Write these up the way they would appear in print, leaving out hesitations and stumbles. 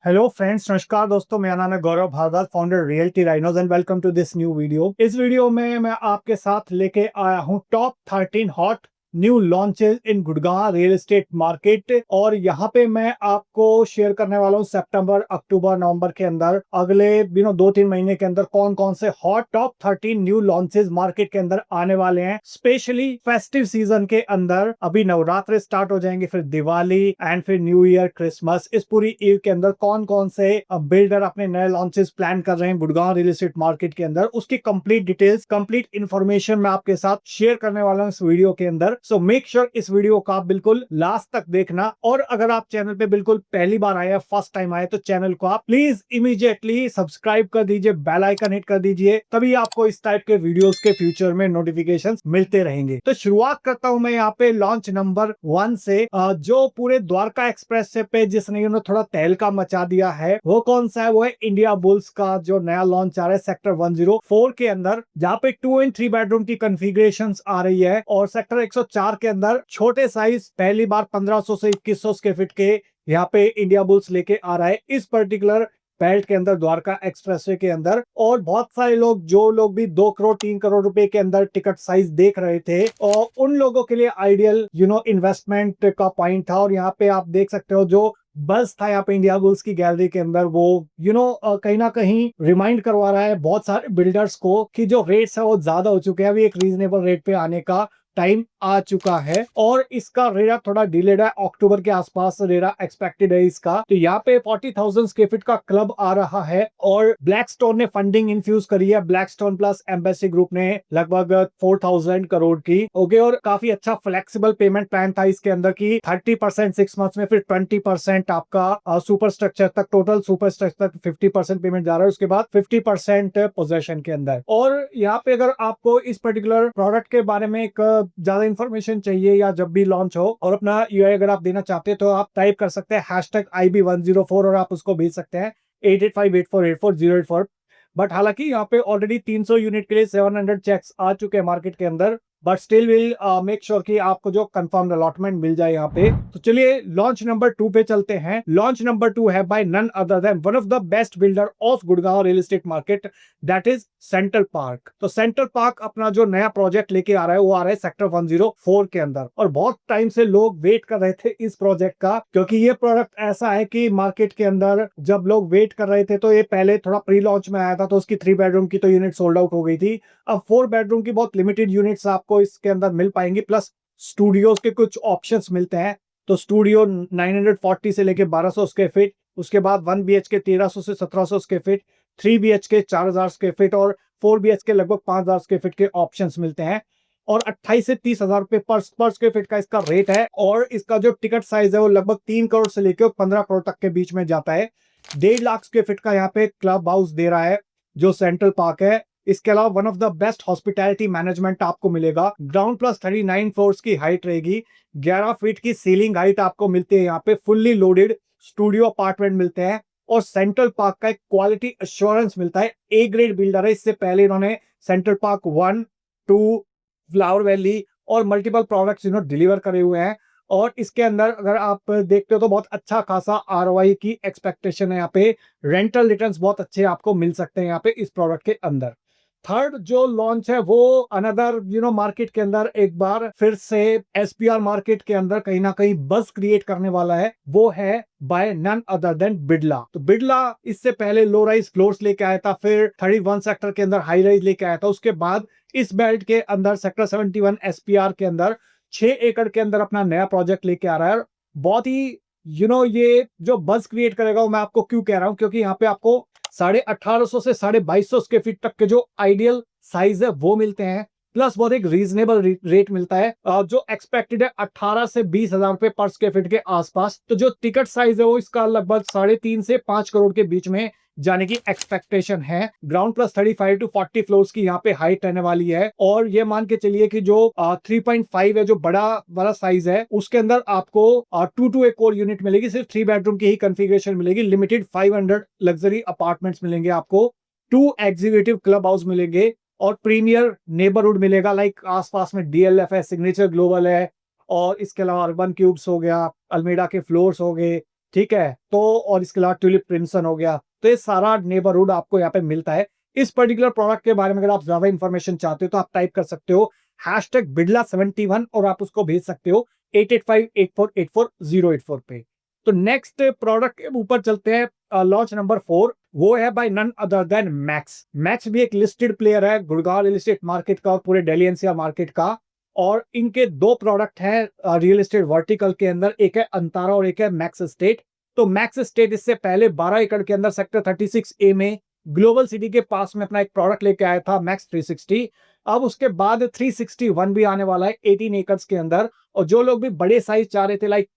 Hello friends, नमस्कार दोस्तों। मेरा नाम है Gaurav Bhardwaj, founder Realty Rhinos and welcome to this new video. इस वीडियो में मैं आपके साथ लेके आया हूं top 13 hot new launches in Gurgaon real estate market. और यहाँ पे मैं आपको शेयर करने वाला हूँ सितंबर, अक्टूबर, नवंबर के अंदर अगले 2-3 महीने के अंदर कौन कौन से hot top 13 new launches market के अंदर आने वाले हैं। स्पेशली फेस्टिव सीजन के अंदर अभी नवरात्र स्टार्ट हो जाएंगे, फिर दिवाली एंड फिर न्यू ईयर, क्रिसमस। इस पूरी ईयर के अंदर कौन कौन से बिल्डर अपने नए लॉन्चेस प्लान कर रहे हैं गुड़गांव रियल एस्टेट मार्केट के अंदर, उसकी कंप्लीट डिटेल्स, कंप्लीट इंफॉर्मेशन मैं आपके साथ शेयर करने वाला हूं इस वीडियो के अंदर। सो मेक श्योर इस वीडियो का आप बिल्कुल लास्ट तक देखना। और अगर आप चैनल पे बिल्कुल पहली बार आए, फर्स्ट टाइम आए, तो चैनल को आप प्लीज इमीडिएटली सब्सक्राइब कर दीजिए, बेल आइकन हिट कर दीजिए, तभी आपको इस टाइप के वीडियोस के फ्यूचर में नोटिफिकेशंस मिलते रहेंगे। तो शुरुआत करता हूं मैं यहाँ पे लॉन्च नंबर 1 से, जो पूरे द्वारका एक्सप्रेस से पे जिसने थोड़ा तहलका मचा दिया है, वो कौन सा है? वो है इंडिया बुल्स का जो नया लॉन्च आ रहा है सेक्टर 104 के अंदर, जहाँ पे 2 एंड 3 बेडरूम की कॉन्फ़िगरेशन आ रही है। और सेक्टर 104 के अंदर छोटे साइज पहली बार 1500 से 2100 स्क्वायर फीट के यहाँ पे इंडिया बुल्स लेके आ रहा है इस पर्टिकुलर बेल्ट के अंदर, द्वारका एक्सप्रेसवे के अंदर। और बहुत सारे लोग, जो लोग भी 2 करोड़ 3 करोड़ रुपए के अंदर टिकट साइज देख रहे थे, और उन लोगों के लिए आइडियल इन्वेस्टमेंट का पॉइंट था। और यहाँ पे आप देख सकते हो जो बस था यहाँ पे इंडिया बुल्स की गैलरी के अंदर, वो कहीं ना कहीं रिमाइंड करवा रहा है बहुत सारे बिल्डर्स को कि जो रेट्स है वो ज्यादा हो चुके हैं, अभी एक रीजनेबल रेट पे आने का टाइम आ चुका है। और इसका रेरा थोड़ा डिलेड है, अक्टूबर के आसपास रेरा एक्सपेक्टेड है इसका। तो यहाँ पे 40,000 स्क्वायर फीट का क्लब आ रहा है। और ब्लैकस्टोन ने फंडिंग इन्फ्यूज करी है, ब्लैकस्टोन प्लस एम्बेसी ग्रुप ने लगभग 4,000 करोड़ की। ओके, और काफी अच्छा फ्लेक्सिबल पेमेंट प्लान था इसके अंदर की 30% 6 मंथ्स में, फिर 20% आपका सुपर स्ट्रक्चर तक, टोटल सुपर स्ट्रक्चर तक 50% पेमेंट जा रहा है, उसके बाद 50% पोजेशन के अंदर। और यहाँ पे अगर आपको इस पर्टिकुलर प्रोडक्ट के बारे में एक ज्यादा इंफॉर्मेशन चाहिए, या जब भी लॉन्च हो और अपना यूआई अगर आप देना चाहते हैं, तो आप टाइप कर सकते हैं #IB104 और आप उसको भेज सकते हैं 8858484084। बट हालांकि यहाँ पे ऑलरेडी 300 यूनिट के लिए 700 चेक्स आ चुके हैं मार्केट के अंदर, but still will make sure कि आपको जो कंफर्म अलॉटमेंट मिल जाए यहाँ पे। तो चलिए लॉन्च नंबर 2 पे चलते हैं। लॉन्च नंबर 2 है by none other than one of the best builder of Gurgaon real estate market, that is Central Park. तो सेंट्रल पार्क अपना जो नया प्रोजेक्ट लेके आ रहा है, वो आ रहा है सेक्टर 104 के अंदर। और बहुत टाइम से लोग वेट कर रहे थे इस प्रोजेक्ट का, क्योंकि ये प्रोडक्ट ऐसा है कि मार्केट के अंदर जब लोग वेट कर रहे थे, तो ये पहले थोड़ा प्री लॉन्च में आया था, तो उसकी 3 बेडरूम की तो यूनिट सोल्ड आउट हो गई थी। अब 4 बेडरूम की बहुत लिमिटेड यूनिट्स आपको इसके अंदर मिल पाएंगी, प्लस स्टूडियोज के कुछ ऑप्शंस मिलते हैं। तो स्टूडियो 940 से लेके 1200 स्क्वायर फीट, उसके बाद 1 BHK 1300 से 1700 square feet, 3 BHK 4000 square feet, और 4 BHK लगभग 5000 स्क्वायर फीट के ऑप्शंस मिलते हैं। और 28 से 30,000 रुपए पर स्क्वायर फीट का इसका रेट है। और इसका जो टिकट साइज है वो लगभग 3 करोड़ से लेकर 15 करोड़ तक के बीच में जाता है। 1.5 लाख स्क्वायर फीट का यहाँ पे क्लब हाउस दे रहा है जो सेंट्रल पार्क है। इसके अलावा one of the best hospitality management आपको मिलेगा। ग्राउंड प्लस 39 फ्लोर्स की हाइट रहेगी, 11 फीट की सीलिंग हाइट आपको मिलती है यहाँ पे, फुल्ली लोडेड स्टूडियो अपार्टमेंट मिलते हैं। और सेंट्रल पार्क का एक क्वालिटी अश्योरेंस मिलता है, ए ग्रेड बिल्डर है। इससे पहले इन्होंने सेंट्रल पार्क 1, 2, फ्लावर वैली और मल्टीपल प्रोडक्ट्स डिलीवर करे हुए हैं। और इसके अंदर अगर आप देखते हो तो बहुत अच्छा खासा आरओआई की एक्सपेक्टेशन है यहाँ पे। रेंटल रिटर्न्स बहुत अच्छे आपको मिल सकते हैं यहाँ पे इस प्रोडक्ट के अंदर। थर्ड जो लॉन्च है वो अनदर मार्केट के अंदर एक बार फिर से एसपीआर मार्केट के अंदर कहीं ना कहीं बस क्रिएट करने वाला है, वो है by none other than Birla. तो बिड़ला इससे पहले लो राइज फ्लोर्स लेके आया था, फिर 31 सेक्टर के अंदर हाई राइज लेके आया था, उसके बाद इस बेल्ट के अंदर सेक्टर 71 एसपीआर के अंदर 6 एकड़ के अंदर अपना नया प्रोजेक्ट लेके आ रहा है। बहुत ही ये जो बज क्रिएट करेगा, वो मैं आपको क्यों कह रहा हूं, क्योंकि यहाँ पे आपको 1850 से 2250 स्क्वायर फीट तक के जो आइडियल साइज है वो मिलते हैं, प्लस बहुत एक रीजनेबल रेट मिलता है। जो एक्सपेक्टेड है 18 से 20,000 रुपए पर स्क्वायर फीट के आसपास। तो जो टिकट साइज है वो इसका लगभग 3.5 से 5 करोड़ के बीच में जाने की एक्सपेक्टेशन है। ग्राउंड प्लस 35 to 40 फ्लोर्स की यहाँ पे हाइट रहने वाली है। और ये मान के चलिए कि जो 3.5 है, जो बड़ा वाला साइज है, उसके अंदर आपको 2 to एक और यूनिट मिलेगी, सिर्फ 3 बेडरूम की ही कॉन्फ़िगरेशन मिलेगी। लिमिटेड 500 लग्जरी अपार्टमेंट्स मिलेंगे आपको, 2 एग्जीक्यूटिव क्लब हाउस मिलेंगे, और प्रीमियर नेबरहुड मिलेगा। लाइक आसपास में डीएलएफ है, सिग्नेचर ग्लोबल है, और इसके अलावा अर्बन क्यूब्स हो गया, अल्मेडा के फ्लोर्स हो गए, ठीक है। तो और इसके अलावा ट्यूलिप क्रिम्सन हो गया, तो ये सारा नेबरहुड आपको यहाँ पे मिलता है। इस पर्टिकुलर प्रोडक्ट के बारे में अगर आप ज्यादा इंफॉर्मेशन चाहते हो तो आप टाइप कर सकते हो #बिड़ला71 और आप उसको भेज सकते हो 8858484084 पे। तो नेक्स्ट प्रोडक्ट के ऊपर चलते हैं, लॉन्च नंबर 4, वो है by none other than Max. Max भी एक लिस्टेड प्लेयर है गुड़गांव रियल एस्टेट मार्केट का और पूरे दिल्ली एनसीआर मार्केट का। और इनके दो प्रोडक्ट हैं रियल एस्टेट वर्टिकल के अंदर, एक है अंतारा और एक है मैक्स एस्टेट। तो मैक्स एस्टेट इससे पहले 12 एकड़ के अंदर सेक्टर 36A में ग्लोबल सिटी के पास में अपना एक प्रोडक्ट लेके आया था मैक्स 360। अब उसके बाद 361 भी आने वाला है 18 एकर्स के अंदर। और जो लोग भी बड़े साइज चाह रहे थे like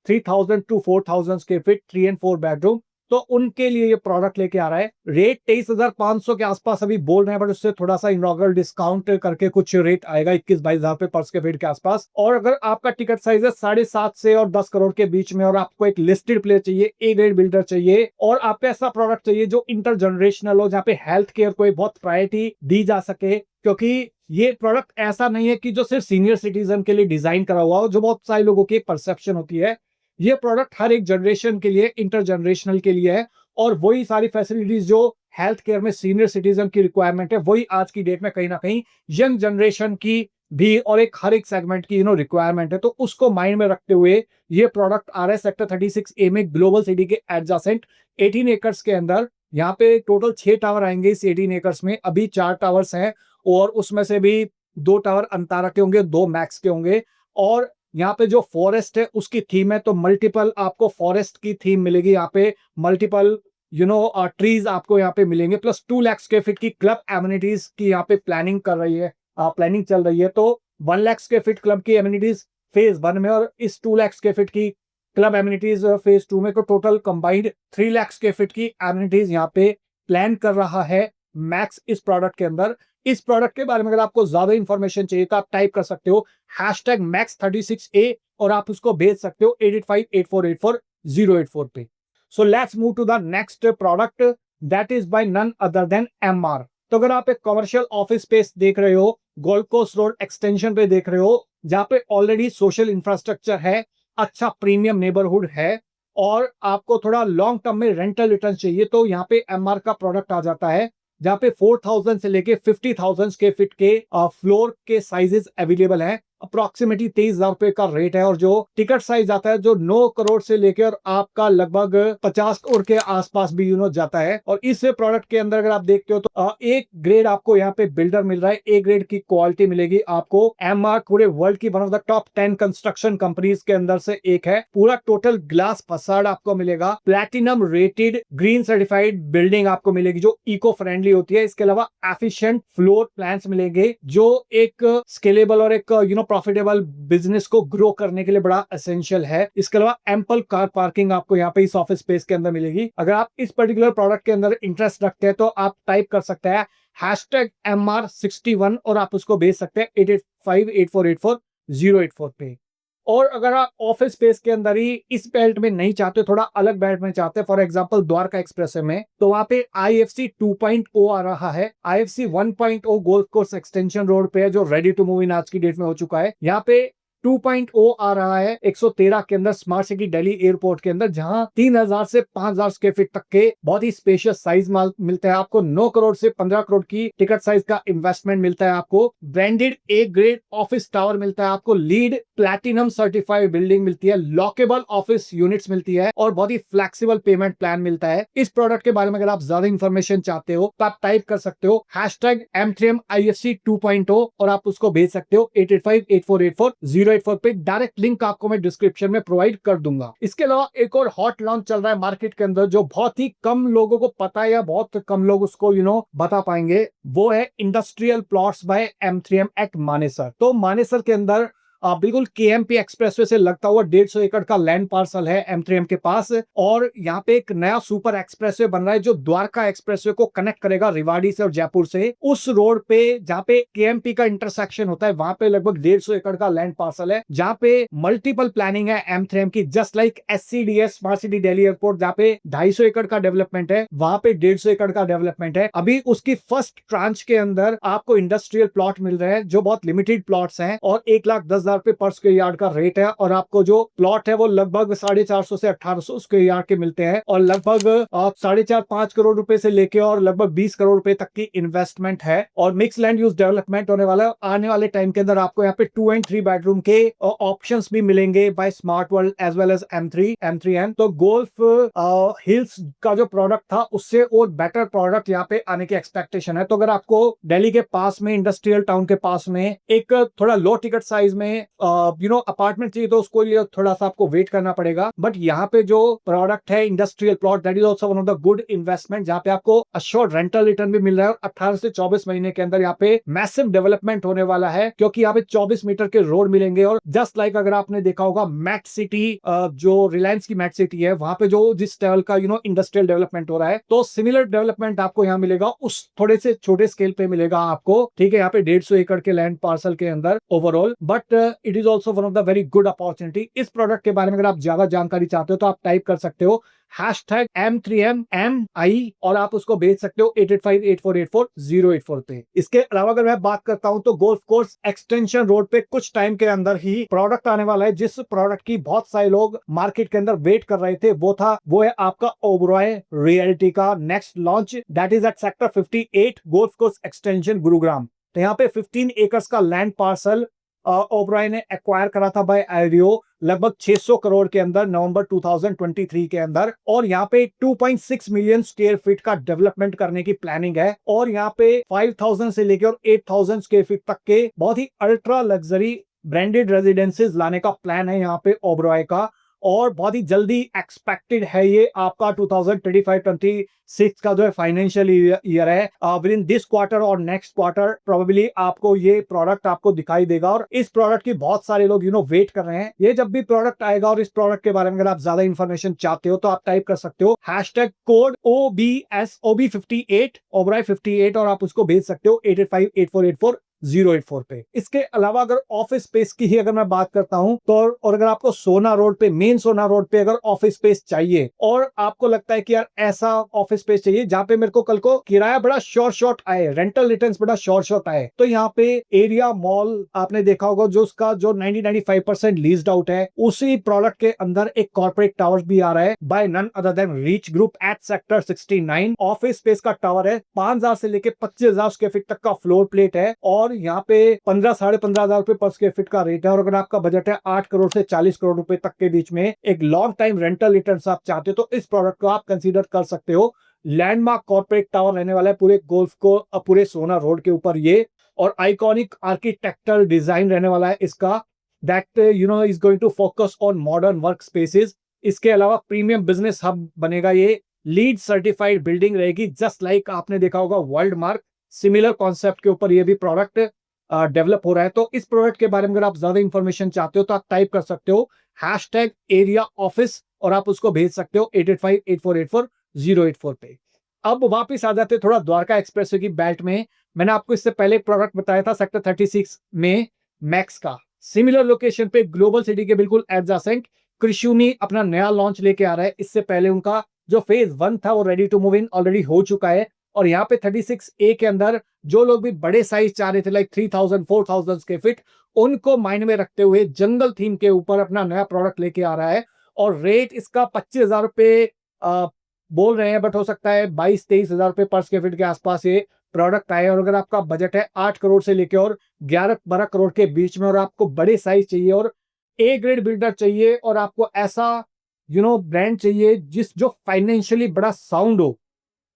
3000 to 4000 square feet 3 and 4 bedroom, तो उनके लिए ये प्रोडक्ट लेके आ रहा है। रेट 23,500 के आसपास अभी बोल रहे हैं, बट उससे थोड़ा सा इनॉग्रल डिस्काउंट करके कुछ रेट आएगा 21-22 पे पर स्क्वायर फीट के आसपास। और अगर आपका टिकट साइज है 7.5 से और 10 करोड़ के बीच में और आपको एक लिस्टेड प्लेयर चाहिए, ए ग्रेड बिल्डर चाहिए और आपको ऐसा प्रोडक्ट चाहिए जो इंटरजनरेशनल हो, जहाँ पे हेल्थ केयर को बहुत प्रायोरिटी दी जा सके, क्योंकि ये प्रोडक्ट ऐसा नहीं है कि जो सिर्फ सीनियर सिटीजन के लिए डिजाइन करा हुआ हो, जो बहुत सारे लोगों की परसेप्शन होती है। ये प्रोडक्ट हर एक जनरेशन के लिए, इंटरजनरेशनल के लिए है। और वही सारी फैसिलिटीज जो हेल्थ केयर में सीनियर सिटीजन की रिक्वायरमेंट है, वही आज की डेट में कहीं ना कहीं यंग जनरेशन की भी और एक हर एक सेगमेंट की रिक्वायरमेंट है। तो उसको माइंड में रखते हुए ये प्रोडक्ट आ रहा है सेक्टर 36A में ग्लोबल सिटी के एडजासेंट 18 एकर्स के अंदर। यहाँ पे टोटल 6 टावर आएंगे इस 18 एकर्स में। अभी 4 टावर्स हैं और उसमें से भी 2 टावर अंतारा के होंगे, 2 मैक्स के होंगे। और यहाँ पे जो फॉरेस्ट है उसकी थीम है, तो मल्टीपल आपको फॉरेस्ट की थीम मिलेगी यहाँ पे, मल्टीपल ट्रीज आपको यहाँ पे मिलेंगे, प्लस 2 लाख स्क्वायर फीट की क्लब एमिनिटीज की यहाँ पे प्लानिंग कर रही है, प्लानिंग चल रही है। तो 1 लाख स्क्वायर फीट क्लब की एमिनिटीज फेज 1 में और इस 2 लाख स्क्वायर फीट की क्लब एमिनिटीज फेज 2 में, तो total combined 3 lakh square feet की एमिनिटीज यहाँ पे प्लान कर रहा है मैक्स इस प्रोडक्ट के अंदर। इस प्रोडक्ट के बारे में अगर आपको ज्यादा इंफॉर्मेशन चाहिए तो आप टाइप कर सकते हो #max36a और आप उसको भेज सकते हो 8858484084 पे। So let's move to the next product, that is by none other than MR. तो अगर आप एक कमर्शियल ऑफिस स्पेस देख रहे हो, गोल्ड कोस्ट रोड एक्सटेंशन पे देख रहे हो, जहां पे ऑलरेडी सोशल इंफ्रास्ट्रक्चर है, अच्छा प्रीमियम नेबरहुड है और आपको थोड़ा लॉन्ग टर्म में रेंटल रिटर्न चाहिए, तो यहाँ पे एमआर का प्रोडक्ट आ जाता है, जहां पे 4,000 से लेके 50,000 स्क्वायर फीट के फ्लोर के साइजेस अवेलेबल हैं। अप्रोक्सीमेटली 23,000 रुपए का रेट है और जो टिकट साइज आता है जो 9 करोड़ से लेकर आपका लगभग 50 करोड़ के आसपास भी जाता है। और इस प्रोडक्ट के अंदर अगर आप देखते हो तो एक ग्रेड आपको यहाँ पे बिल्डर मिल रहा है, ए ग्रेड की क्वालिटी मिलेगी आपको। एमआर पूरे वर्ल्ड की one of the top 10 construction companies के अंदर से एक है। पूरा टोटल ग्लास फसाड आपको मिलेगा, platinum rated green certified building आपको मिलेगी जो इको फ्रेंडली होती है। इसके अलावा एफिशिएंट फ्लोर प्लान्स मिलेंगे जो एक स्केलेबल और एक प्रॉफिटेबल बिजनेस को ग्रो करने के लिए बड़ा एसेंशियल है। इसके अलावा एम्पल कार पार्किंग आपको यहाँ पे इस ऑफिस स्पेस के अंदर मिलेगी। अगर आप इस पर्टिकुलर प्रोडक्ट के अंदर इंटरेस्ट रखते हैं तो आप टाइप कर सकते हैं #MR61 और आप उसको भेज सकते हैं 8858484084 पे। और अगर आप ऑफिस स्पेस के अंदर ही इस बेल्ट में नहीं चाहते, थोड़ा अलग बेल्ट में चाहते हैं, फॉर एग्जांपल द्वारका एक्सप्रेसवे में, तो वहां पे IFC 2.0 आ रहा है। IFC 1.0 golf course extension road पे है जो रेडी टू मूव इन आज की डेट में हो चुका है। यहाँ पे 2.0 आ रहा है 113 के अंदर स्मार्ट सिटी दिल्ली एयरपोर्ट के अंदर, जहां 3,000 से 5,000 स्क्वायर फीट तक के बहुत ही स्पेशियस साइज माल मिलता है आपको। 9 करोड़ से 15 करोड़ की टिकट साइज का इन्वेस्टमेंट मिलता है आपको। Branded A grade office tower मिलता है आपको, लीड प्लैटिनम सर्टिफाइड बिल्डिंग मिलती है, लॉकेबल ऑफिस यूनिट्स मिलती है और बहुत ही फ्लेक्सिबल पेमेंट प्लान मिलता है। इस प्रोडक्ट के बारे में अगर आप ज्यादा इंफॉर्मेशन चाहते हो तो आप टाइप कर सकते हो #M3MIFC 2.0 और आप उसको भेज सकते हो 8858484084 पे। डायरेक्ट लिंक आपको मैं डिस्क्रिप्शन में प्रोवाइड कर दूंगा। इसके अलावा एक और हॉट लॉन्च चल रहा है मार्केट के अंदर जो बहुत ही कम लोगों को पता है या बहुत कम लोग उसको बता पाएंगे, वो है industrial plots by M3M at Manesar. तो मानेसर के अंदर बिल्कुल KMP एक्सप्रेसवे से लगता हुआ 150 एकड़ का लैंड पार्सल है M3M के पास। और यहाँ पे एक नया सुपर एक्सप्रेसवे बन रहा है जो द्वारका एक्सप्रेसवे को कनेक्ट करेगा रेवाड़ी से और जयपुर से। उस रोड पे जहाँ पे KMP का इंटरसेक्शन होता है, वहां पे लगभग 150 एकड़ का लैंड पार्सल है, जहाँ पे मल्टीपल प्लानिंग है M3M की, just like SCDS smart city Delhi airport, जहाँ पे 250 एकड़ का डेवलपमेंट है, वहां पे 150 एकड़ का डेवलपमेंट है। अभी उसकी फर्स्ट ट्रांच के अंदर आपको इंडस्ट्रियल प्लॉट मिल रहे हैं जो बहुत लिमिटेड प्लॉट्स हैं और 1,10,000 हजार रुपए पर स्क्वायर यार्ड का रेट है और आपको जो प्लॉट है वो लगभग 450 से 1800 स्क्वायर यार्ड के मिलते हैं और लगभग आप 4.5-5 करोड़ रुपए से लेके और लगभग 20 करोड़ रुपए तक की इन्वेस्टमेंट है और मिक्स लैंड यूज डेवलपमेंट होने वाला है। आने वाले टाइम के अंदर आपको यहाँ पे 2 एंड 3 बेडरूम के ऑप्शंस भी मिलेंगे by Smart World as well as M3M। तो गोल्फ हिल्स का जो प्रोडक्ट था उससे और बेटर प्रोडक्ट यहाँ पे आने की एक्सपेक्टेशन है। तो अगर आपको दिल्ली के पास में, इंडस्ट्रियल टाउन के पास में एक थोड़ा लो टिकट साइज में अपार्टमेंट चाहिए तो उसको लिए थोड़ा सा आपको वेट करना पड़ेगा। बट यहाँ पे जो प्रोडक्ट है industrial plot, that is also one of the good investment, जहाँ पे आपको अश्योर्ड रेंटल रिटर्न भी मिल रहा है और 18 से 24 महीने के अंदर यहाँ पे मैसिव डेवलपमेंट होने वाला है क्योंकि यहाँ पे 24 मीटर के रोड मिलेंगे। और जस्ट लाइक अगर आपने देखा होगा मैट सिटी, जो रिलायंस की मैट सिटी है, वहां पे जो जिस लेवल का इंडस्ट्रियल डेवलपमेंट हो रहा है, तो सिमिलर डेवलपमेंट आपको यहाँ मिलेगा, उस थोड़े से छोटे स्केल पे मिलेगा आपको। ठीक है, यहाँ पे 150 एकड़ के लैंड पार्सल के अंदर overall, but it is also one of the very good opportunity. इस प्रोडक्ट के बारे में अगर आप ज्यादा जानकारी चाहते हो तो आप टाइप कर सकते हो #M3MMI और आप उसको भेज सकते हो 8858484084 पे। इसके अलावा अगर मैं बात करता हूं तो गोल्फ कोर्स एक्सटेंशन रोड पे कुछ टाइम के अंदर ही प्रोडक्ट आने वाला है, जिस प्रोडक्ट की बहुत सारे लोग मार्केट के अंदर वेट कर रहे थे। वो है आपका ओबरॉय रियल्टी का next launch, that is at sector 58 golf course extension Gurugram. तो यहाँ पे 15 एकर्स का लैंड पार्सल ओबरॉय ने एक्वायर करा था बाय आईरियो लगभग 600 करोड़ के अंदर नवंबर 2023 के अंदर, और यहाँ पे 2.6 मिलियन स्क्वायर फीट का डेवलपमेंट करने की प्लानिंग है और यहाँ पे 5000 से लेकर और 8000 स्क्वायर फीट तक के बहुत ही अल्ट्रा लग्जरी ब्रांडेड रेजिडेंसेस लाने का प्लान है यहाँ पे ओबरॉय का, और बहुत ही जल्दी एक्सपेक्टेड है ये आपका 2025-26 का जो है फाइनेंशियल ईयर है। विद इन दिस क्वार्टर और नेक्स्ट क्वार्टर प्रोबेबली आपको ये प्रोडक्ट आपको दिखाई देगा और इस प्रोडक्ट की बहुत सारे लोग वेट कर रहे हैं। ये जब भी प्रोडक्ट आएगा और इस प्रोडक्ट के बारे में अगर आप ज्यादा इंफॉर्मेशन चाहते हो तो आप टाइप कर सकते हो #कोड OB58 ओबरॉय 58 और आप उसको भेज सकते हो 8858484084 पे। इसके अलावा अगर ऑफिस स्पेस की ही अगर मैं बात करता हूं तो, और अगर आपको सोना रोड पे, मेन सोना रोड पे अगर ऑफिस स्पेस चाहिए और आपको लगता है कि यार ऐसा ऑफिस स्पेस चाहिए जहां पे मेरे को कल को किराया बड़ा शॉर्ट आए, रेंटल रिटर्न्स बड़ा शॉर्ट आए, तो यहाँ पे एरिया मॉल आपने देखा होगा जो उसका जो 90-95% लीज्ड आउट है, उसी प्रोडक्ट के अंदर एक कॉर्पोरेट टावर भी आ रहा है by none other than Reach group at sector 69। Office space का टावर है, 5000 से लेके 25000 स्क्वायर फीट तक का फ्लोर प्लेट है और यहाँ पे 15-15,500 रुपए पर स्क्वायर फीट का रेट है। और अगर आपका बजट है 8 करोड़ से 40 करोड़ रुपए तक के बीच में, एक लॉन्ग टाइम रेंटल रिटर्न्स आप चाहते हो तो इस प्रोडक्ट को आप कंसीडर कर सकते हो। लैंडमार्क कॉर्पोरेट टावर रहने वाला है पूरे गोल्फ को, पूरे सोना रोड के ऊपर ये, और आइकॉनिक आर्किटेक्चरल डिजाइन रहने वाला है इसका, that is going to focus on modern work spaces. इसके अलावा प्रीमियम बिजनेस हब बनेगा ये, लीड सर्टिफाइड बिल्डिंग रहेगी, जस्ट लाइक आपने देखा होगा वर्ल्ड मार्क, सिमिलर कॉन्सेप्ट के ऊपर ये भी प्रोडक्ट डेवलप हो रहा है। तो इस प्रोडक्ट के बारे में अगर आप ज्यादा इंफॉर्मेशन चाहते हो तो आप टाइप कर सकते हो #एरिया ऑफिस और आप उसको भेज सकते हो 8858484084 पे। अब वापिस आ जाते थोड़ा द्वारका एक्सप्रेसवे की बेल्ट में। मैंने आपको इससे पहले एक प्रोडक्ट बताया था सेक्टर 36 में मैक्स का, सिमिलर लोकेशन पे ग्लोबल सिटी के बिल्कुल एडजेसेंट कृषुमी अपना नया लॉन्च लेके आ रहा है। इससे पहले उनका जो फेज 1 था वो ready to move in already हो चुका है और यहाँ पे 36A के अंदर जो लोग भी बड़े साइज चाह रहे थे लाइक 3000-4000 स्क्वायर फीट, उनको माइंड में रखते हुए जंगल थीम के ऊपर अपना नया प्रोडक्ट लेके आ रहा है और रेट इसका 25,000 रुपए बोल रहे हैं, बट हो सकता है 22-23,000 रुपए पर स्क्वायर फीट के आसपास ये प्रोडक्ट आए। और अगर आपका बजट है 8 करोड़ से लेके और 11-12 करोड़ के बीच में और आपको बड़े साइज चाहिए और A ग्रेड बिल्डर चाहिए और आपको ऐसा ब्रांड चाहिए जो फाइनेंशियली बड़ा साउंड हो,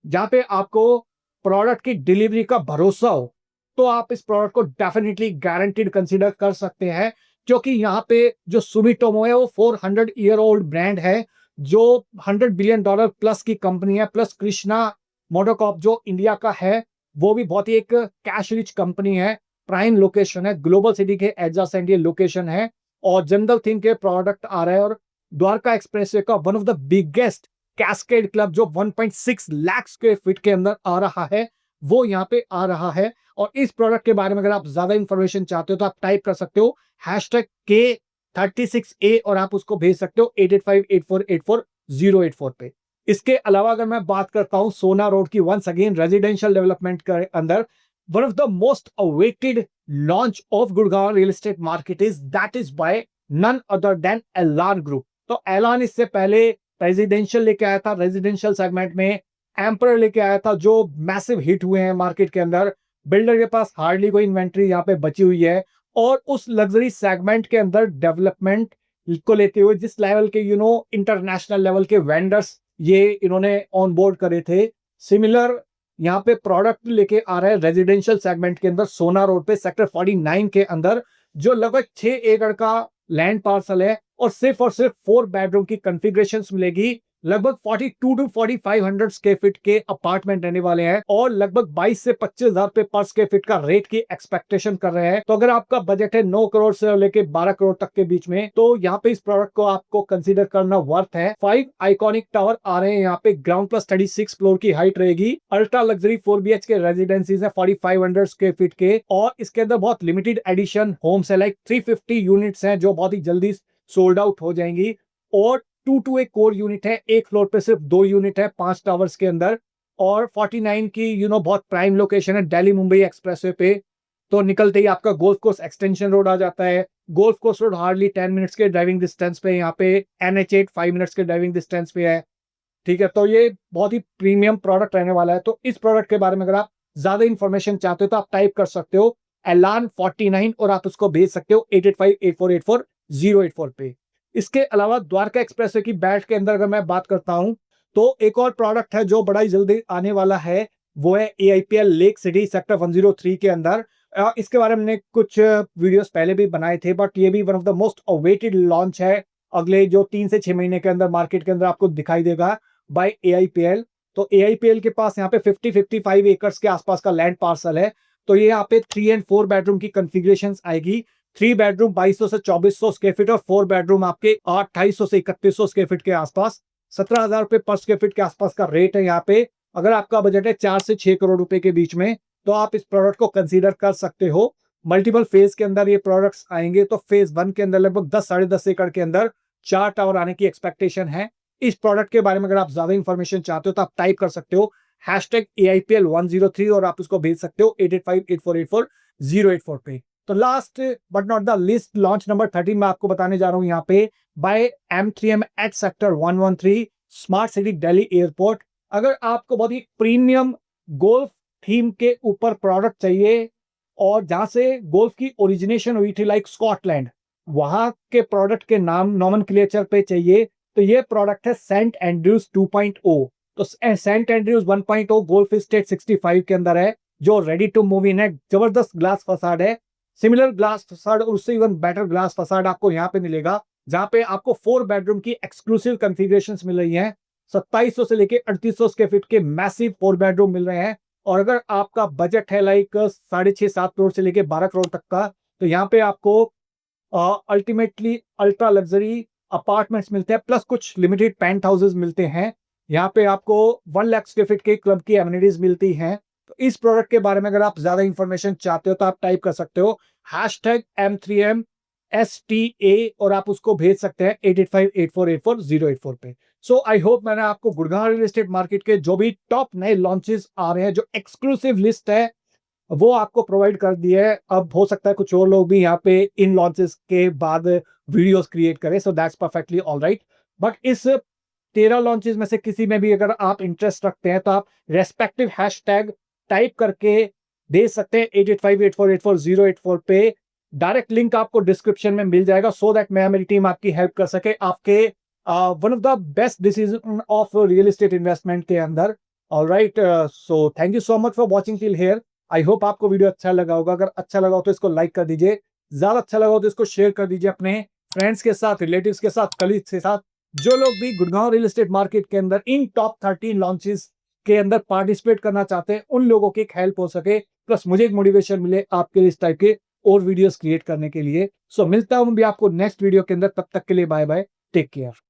जहां पे आपको प्रोडक्ट की डिलीवरी का भरोसा हो, तो आप इस प्रोडक्ट को डेफिनेटली गारंटीड कंसीडर कर सकते हैं। क्योंकि यहाँ पे जो सुमिटोमो है वो 400 ईयर ओल्ड ब्रांड है जो $100 बिलियन प्लस की कंपनी है, प्लस कृष्णा मोटोकॉर्प जो इंडिया का है वो भी बहुत ही एक कैश रिच कंपनी है, प्राइम लोकेशन है, ग्लोबल सिटी के एडजेसेंट ये लोकेशन है और जंगल थीम के प्रोडक्ट आ रहे हैं। और द्वारका एक्सप्रेसवे का one of the biggest cascade club जो 1.6 लाख स्क्वायर फीट के अंदर आ रहा है वो यहाँ पे आ रहा है। और इस प्रोडक्ट के बारे में अगर आप ज्यादा इंफॉर्मेशन चाहते हो तो आप टाइप कर सकते हो #K36A और आप उसको भेज सकते हो 8858484084 पे। इसके अलावा अगर मैं बात करता हूं सोना रोड की, वंस अगेन रेजिडेंशियल डेवलपमेंट के अंदर one of the most awaited launch of Gurgaon real estate market is that is by none other than Elan Group. तो Elan इससे पहले रेजिडेंशियल लेके आया था, रेजिडेंशियल सेगमेंट में एम्पर लेके आया था जो मैसिव हिट हुए हैं मार्केट के अंदर। बिल्डर के पास हार्डली कोई इन्वेंट्री यहाँ पे बची हुई है और उस लग्जरी सेगमेंट के अंदर डेवलपमेंट को लेते हुए जिस लेवल के इंटरनेशनल लेवल के वेंडर्स ये इन्होंने ऑन बोर्ड करे थे, सिमिलर यहाँ पे प्रोडक्ट लेके आ रहा है रेजिडेंशियल सेगमेंट के अंदर सोना रोड पे सेक्टर 49 के अंदर, जो लगभग 6 एकड़ का लैंड पार्सल है और सिर्फ 4 बेडरूम की कॉन्फ़िगरेशन मिलेगी। लगभग 42 टू 4500 स्क्वायर फीट के अपार्टमेंट रहने वाले हैं और लगभग 22 से 25,000 रुपए पर स्क्वायर फीट का रेट की एक्सपेक्टेशन कर रहे हैं। तो अगर आपका बजट है 9 करोड़ से लेके 12 करोड़ तक के बीच में, तो यहाँ पे इस प्रोडक्ट को आपको कंसीडर करना वर्थ है। 5 आइकॉनिक टावर आ रहे हैं यहाँ पे, ग्राउंड प्लस 36 फ्लोर की हाइट रहेगी। अल्ट्रा लग्जरी 4 BHK रेजिडेंसीज है 4500 स्क्वायर फीट के और इसके अंदर बहुत लिमिटेड एडिशन होम्स है, लाइक 350 यूनिट्स हैं जो बहुत ही जल्दी सोल्ड आउट हो जाएंगी और 2 टू एक कोर यूनिट है, एक फ्लोर पे सिर्फ 2 यूनिट है 5 टावर्स के अंदर और 49 की बहुत प्राइम लोकेशन है दिल्ली मुंबई एक्सप्रेसवे पे। तो निकलते ही आपका गोल्फ कोर्स एक्सटेंशन रोड आ जाता है। Golf course road hardly 10 minutes के ड्राइविंग डिस्टेंस पे, यहाँ पे NH8 5 मिनट्स के ड्राइविंग डिस्टेंस पे है। ठीक है, तो ये बहुत ही प्रीमियम प्रोडक्ट रहने वाला है। तो इस प्रोडक्ट के बारे में अगर आप ज्यादा इंफॉर्मेशन चाहते हो तो आप टाइप कर सकते हो एलान 49 और आप उसको भेज सकते हो 8858484084 पे। इसके अलावा द्वारका एक्सप्रेसवे की बैट के अंदर अगर मैं बात करता हूं तो एक और प्रोडक्ट है जो बड़ा ही जल्दी आने वाला है, वो है AIPL लेक सिटी सेक्टर 103 के अंदर। इसके बारे में मैंने कुछ वीडियोस पहले भी बनाए थे, बट ये भी one of the most awaited launch है। अगले जो 3 से 6 महीने के अंदर मार्केट के अंदर आपको दिखाई देगा बाय AIPL। तो AIPL के पास यहाँ पे 55 एकर्स के आसपास का लैंड पार्सल है। तो ये यहाँ पे 3 एंड 4 बेडरूम की कॉन्फ़िगरेशन आएगी। 3 बेडरूम 2200 से 2400 स्क्वायर फीट और 4 बेडरूम आपके 2800 से 3100 स्क्वायर फीट के आसपास। 17,000 रुपए पर स्क्वायर फीट के आसपास का रेट है यहाँ पे। अगर आपका बजट है 4 से 6 करोड़ रुपए के बीच में, तो आप इस प्रोडक्ट को कंसीडर कर सकते हो। मल्टीपल फेज के अंदर ये प्रोडक्ट्स आएंगे। तो फेज 1 के अंदर लगभग 10 साढ़े 10 एकड़ के अंदर 4 टावर आने की एक्सपेक्टेशन है। इस प्रोडक्ट के बारे में अगर आप ज्यादा इंफॉर्मेशन चाहते हो तो आप टाइप कर सकते हो #AIPL103 और आप उसको भेज सकते हो 8858484084 पे। तो last but not the least, launch number 13 मैं आपको बताने जा रहा हूं यहाँ पे by M3M at sector 113 smart city Delhi airport. अगर आपको बहुत ही प्रीमियम गोल्फ थीम के ऊपर प्रोडक्ट चाहिए और जहां से गोल्फ की ओरिजिनेशन हुई थी, लाइक स्कॉटलैंड, वहां के प्रोडक्ट के नाम नॉमेनक्लेचर पे चाहिए, तो ये प्रोडक्ट है सेंट एंड्रयूज 2.0। तो सेंट एंड्रयूज 1.0 गोल्फ स्टेट 65 के अंदर है, जो रेडी टू मूव इन है। जबरदस्त ग्लास फसाड है, सिमिलर ग्लास फसाड और उससे इवन बेटर ग्लास फसाड आपको यहाँ पे मिलेगा, जहां पे आपको 4 बेडरूम की एक्सक्लूसिव कॉन्फ़िगरेशंस मिल रही हैं। 2700 से लेके 3800 स्क्वायर फीट के मैसिव 4 बेडरूम मिल रहे हैं। और अगर आपका बजट है लाइक 6.5-7 करोड़ से लेके 12 करोड़ तक का, तो यहाँ पे आपको अल्टीमेटली अल्ट्रा लग्जरी अपार्टमेंट्स मिलते हैं, प्लस कुछ लिमिटेड पेंट हाउसेस मिलते हैं। यहाँ पे आपको 1 लाख स्क्वायर फीट के क्लब की एमिनिटीज मिलती हैं। तो इस प्रोडक्ट के बारे में अगर आप ज्यादा इंफॉर्मेशन चाहते हो तो आप टाइप कर सकते हो #M3MSTA और आप उसको भेज सकते हैं 8858484084 पे। सो आई होप मैंने आपको गुड़गांव रियल एस्टेट मार्केट के जो भी टॉप नए लॉन्चेस आ रहे हैं, जो एक्सक्लूसिव लिस्ट है, वो आपको प्रोवाइड कर दिया है। अब हो सकता है कुछ और लोग भी यहाँ पे इन लॉन्चेस के बाद वीडियोस क्रिएट करें, so that's perfectly alright. But इस 13 लॉन्चेस में से किसी में भी अगर आप इंटरेस्ट रखते हैं तो आप रेस्पेक्टिव हैशटैग टाइप करके दे सकते हैं 8858484084 पे। डायरेक्ट लिंक आपको डिस्क्रिप्शन में मिल जाएगा, सो दैट मैं मेरी टीम आपकी हेल्प कर सके आपके one of the best decision of real estate investment के अंदर। Alright, so thank you so much for watching till here. I hope आपको वीडियो अच्छा लगा होगा। अगर अच्छा लगा हो तो इसको लाइक कर दीजिए, ज्यादा अच्छा लगा हो तो इसको शेयर कर दीजिए अपने फ्रेंड्स के साथ, रिलेटिव्स के साथ, कलीग्स के साथ। जो लोग भी गुड़गांव रियल एस्टेट मार्केट के अंदर इन टॉप 13 लॉन्चेस के अंदर पार्टिसिपेट करना चाहते हैं, उन लोगों की एक हेल्प हो सके, प्लस मुझे एक मोटिवेशन मिले आपके लिए इस टाइप के और वीडियोस क्रिएट करने के लिए। सो मिलता हूं भी आपको नेक्स्ट वीडियो के अंदर, तब तक के लिए बाय बाय, टेक केयर।